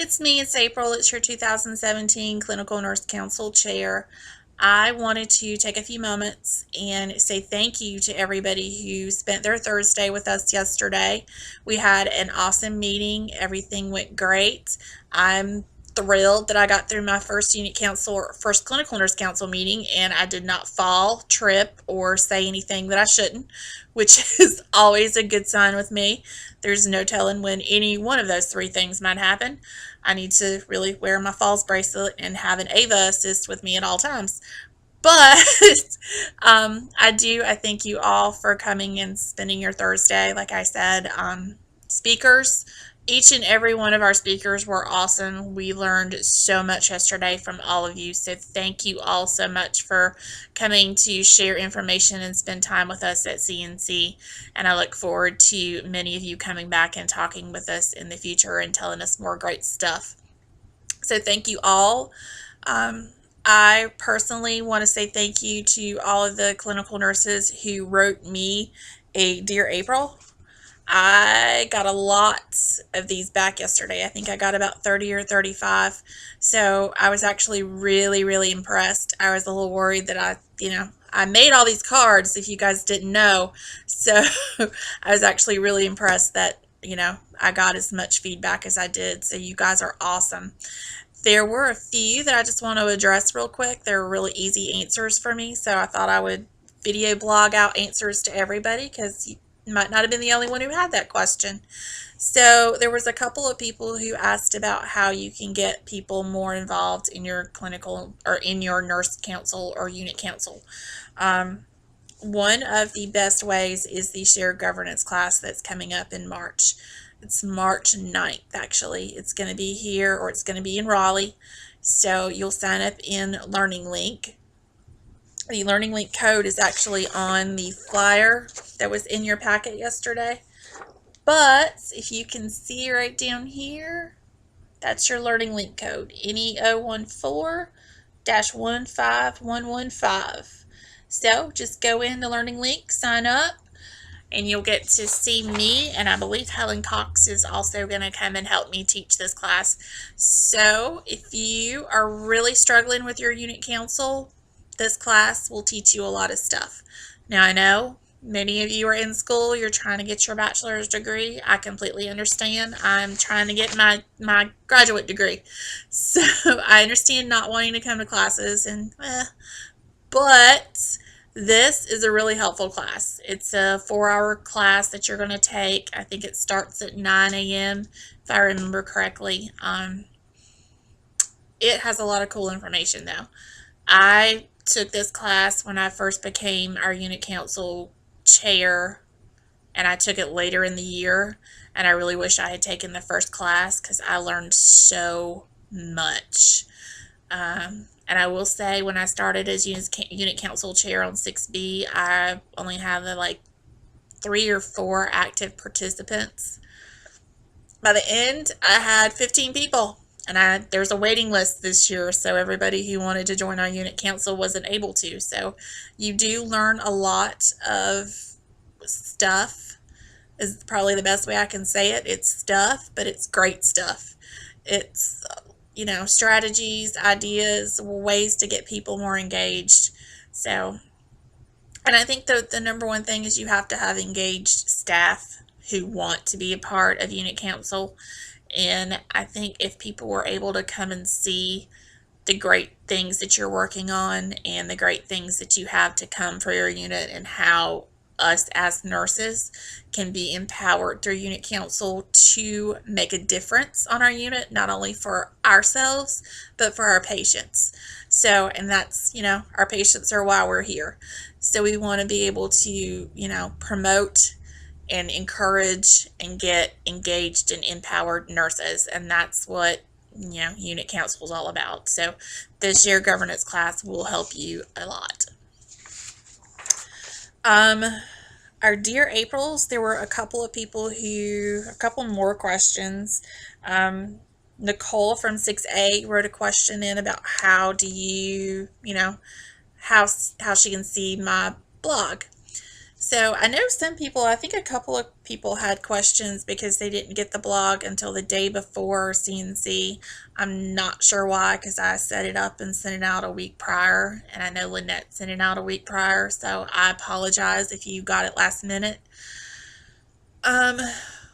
It's me, it's April. It's your 2017 Clinical Nurse Council Chair. I wanted to take a few moments and say thank you to everybody who spent their Thursday with us yesterday. We had an awesome meeting. Everything went great. I'm thrilled that I got through my first unit council or first clinical nurse council meeting and I did not fall, trip, or say anything that I shouldn't, which is always a good sign with me. There's no telling when any one of those three things might happen. I need to really wear my falls bracelet and have an AVA assist with me at all times. But I thank you all for coming and spending your Thursday. Like I said, speakers, each and every one of our speakers were awesome. We learned so much yesterday from all of you. So thank you all so much for coming to share information and spend time with us at CNC. And I look forward to many of you coming back and talking with us in the future and telling us more great stuff. So thank you all. I personally want to say thank you to all of the clinical nurses who wrote me a Dear April. I got a lot of these back yesterday. I think I got about 30 or 35. So I was actually really, really impressed. I was a little worried that I made all these cards if you guys didn't know. So I was actually really impressed that, I got as much feedback as I did. So you guys are awesome. There were a few that I just want to address real quick. They're really easy answers for me, so I thought I would video blog out answers to everybody because you might not have been the only one who had that question. So there was a couple of people who asked about how you can get people more involved in your clinical or in your nurse council or unit council. One of the best ways is the shared governance class that's coming up in March. It's March 9th, actually. It's going to be here or it's going to be in Raleigh. So you'll sign up in Learning Link. The Learning Link code is actually on the flyer that was in your packet yesterday. But if you can see right down here, that's your Learning Link code, NE014-15115. So just go into Learning Link, sign up, and you'll get to see me, and I believe Helen Cox is also going to come and help me teach this class. So if you are really struggling with your unit council, this class will teach you a lot of stuff. Now I know many of you are in school, you're trying to get your bachelor's degree. I completely understand. I'm trying to get my graduate degree. So I understand not wanting to come to classes, but this is a really helpful class. It's a 4-hour class that you're going to take. I think it starts at 9 a.m. if I remember correctly. It has a lot of cool information though. I took this class when I first became our unit council chair, and I took it later in the year, and I really wish I had taken the first class because I learned so much. And I will say, when I started as unit council chair on 6B, I only had like 3 or 4 active participants. By the end, I had 15 people, and there's a waiting list this year, so everybody who wanted to join our unit council wasn't able to. So you do learn a lot of stuff, is probably the best way I can say it. It's stuff, but it's great stuff. It's strategies, ideas, ways to get people more engaged. So, and I think the number one thing is you have to have engaged staff who want to be a part of unit council. And I think if people were able to come and see the great things that you're working on and the great things that you have to come for your unit, and how us as nurses can be empowered through unit council to make a difference on our unit, not only for ourselves, but for our patients. So, and that's, our patients are why we're here. So we want to be able to, promote and encourage and get engaged and empowered nurses. And that's what, unit council is all about. So this shared governance class will help you a lot. Our Dear Aprils, there were a couple more questions. Nicole from 6A wrote a question in about how do you, how she can see my blog. So I know some people, I think a couple of people had questions because they didn't get the blog until the day before CNC. I'm not sure why, because I set it up and sent it out a week prior, and I know Lynette sent it out a week prior, so I apologize if you got it last minute. Um,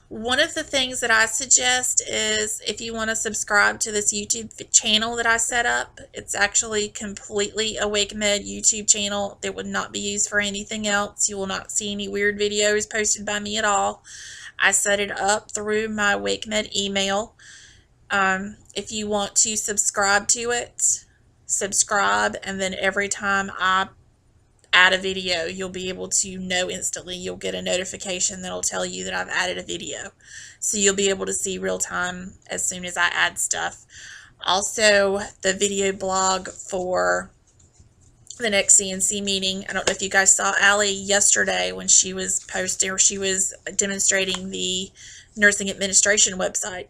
One of the things that I suggest is if you want to subscribe to this YouTube channel that I set up, it's actually completely a WakeMed YouTube channel that would not be used for anything else. You will not see any weird videos posted by me at all. I set it up through my WakeMed email. If you want to subscribe to it, subscribe, and then every time I add a video, you'll be able to know instantly. You'll get a notification that'll tell you that I've added a video. So you'll be able to see real time as soon as I add stuff. Also, the video blog for the next CNC meeting. I don't know if you guys saw Allie yesterday when she was posting, or she was demonstrating the nursing administration website.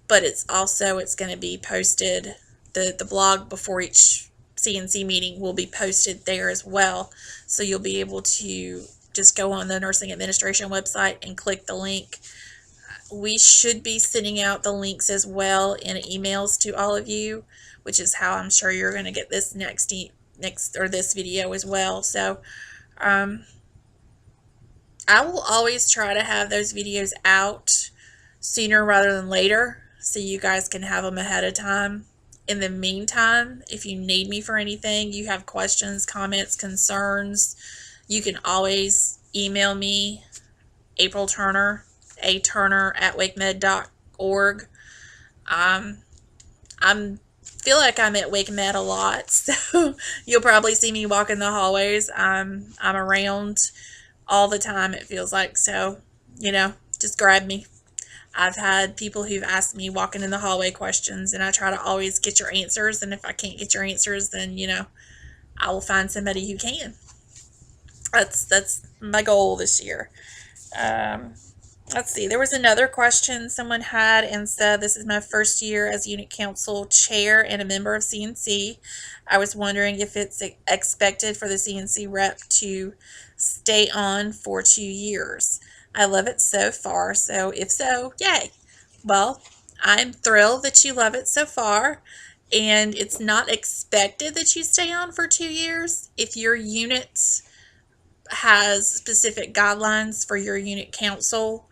But it's going to be posted, the blog before each CNC meeting will be posted there as well. So you'll be able to just go on the nursing administration website and click the link. We should be sending out the links as well in emails to all of you, which is how I'm sure you're going to get this next this video as well. So I will always try to have those videos out sooner rather than later, so you guys can have them ahead of time. In the meantime, if you need me for anything, you have questions, comments, concerns, you can always email me, April Turner, aturner@wakemed.org. I feel like I'm at WakeMed a lot, so you'll probably see me walking the hallways. I'm around all the time, it feels like, so, just grab me. I've had people who've asked me walking in the hallway questions, and I try to always get your answers, and if I can't get your answers, then, I will find somebody who can. That's my goal this year. Let's see, there was another question someone had and said, this is my first year as unit council chair and a member of CNC. I was wondering if it's expected for the CNC rep to stay on for 2 years. I love it so far, so if so, yay. Well, I'm thrilled that you love it so far, and it's not expected that you stay on for 2 years. If your unit has specific guidelines for your unit council,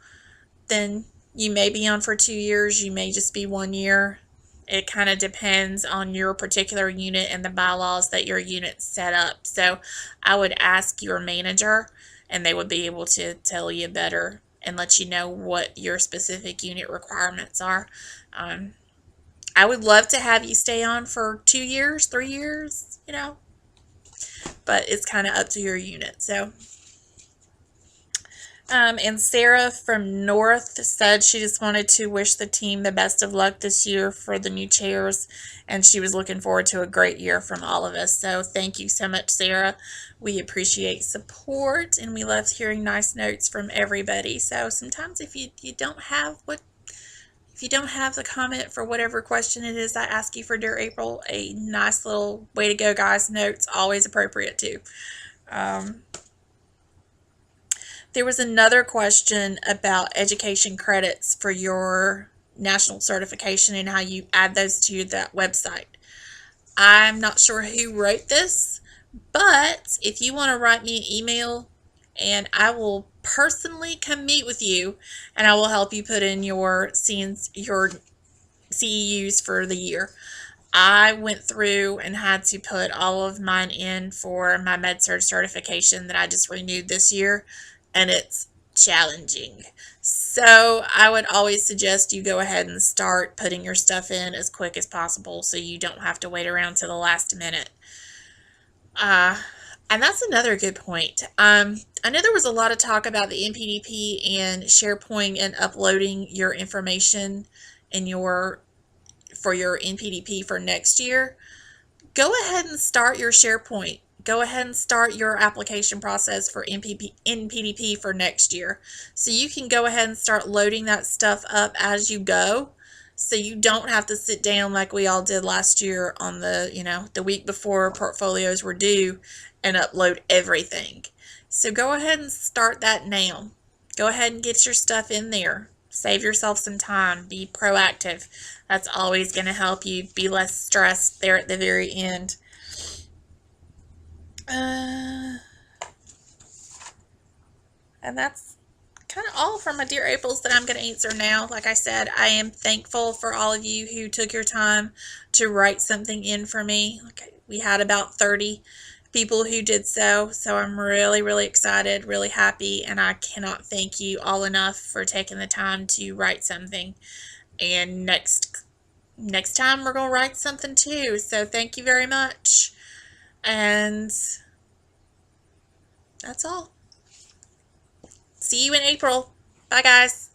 then you may be on for 2 years, you may just be 1 year. It kind of depends on your particular unit and the bylaws that your unit set up. So I would ask your manager, and they would be able to tell you better and let you know what your specific unit requirements are. I would love to have you stay on for 2 years, 3 years, but it's kind of up to your unit. So, and Sarah from North said she just wanted to wish the team the best of luck this year for the new chairs, and she was looking forward to a great year from all of us. So thank you so much, Sarah. We appreciate support, and we love hearing nice notes from everybody. So sometimes if you don't have the comment for whatever question it is I ask you for, dear April, a nice little way to go, guys note's always appropriate too. There was another question about education credits for your national certification and how you add those to that website. I'm not sure who wrote this, but if you want to write me an email, and I will personally come meet with you, and I will help you put in your CEUs for the year. I went through and had to put all of mine in for my MedSurg certification that I just renewed this year, and it's challenging. So I would always suggest you go ahead and start putting your stuff in as quick as possible so you don't have to wait around to the last minute. And that's another good point. I know there was a lot of talk about the NPDP and SharePoint and uploading your information in for your NPDP for next year. Go ahead and start your SharePoint. Go ahead and start your application process for NPDP for next year. So you can go ahead and start loading that stuff up as you go. So you don't have to sit down like we all did last year on the week before portfolios were due and upload everything. So go ahead and start that now. Go ahead and get your stuff in there. Save yourself some time. Be proactive. That's always going to help you be less stressed there at the very end. And that's kind of all from my dear Aprils that I'm going to answer now. Like I said, I am thankful for all of you who took your time to write something in for me. We had about 30 people who did so. So I'm really, really excited, really happy, and I cannot thank you all enough for taking the time to write something. And next time we're going to write something too. So thank you very much. And that's all. See you in April. Bye, guys.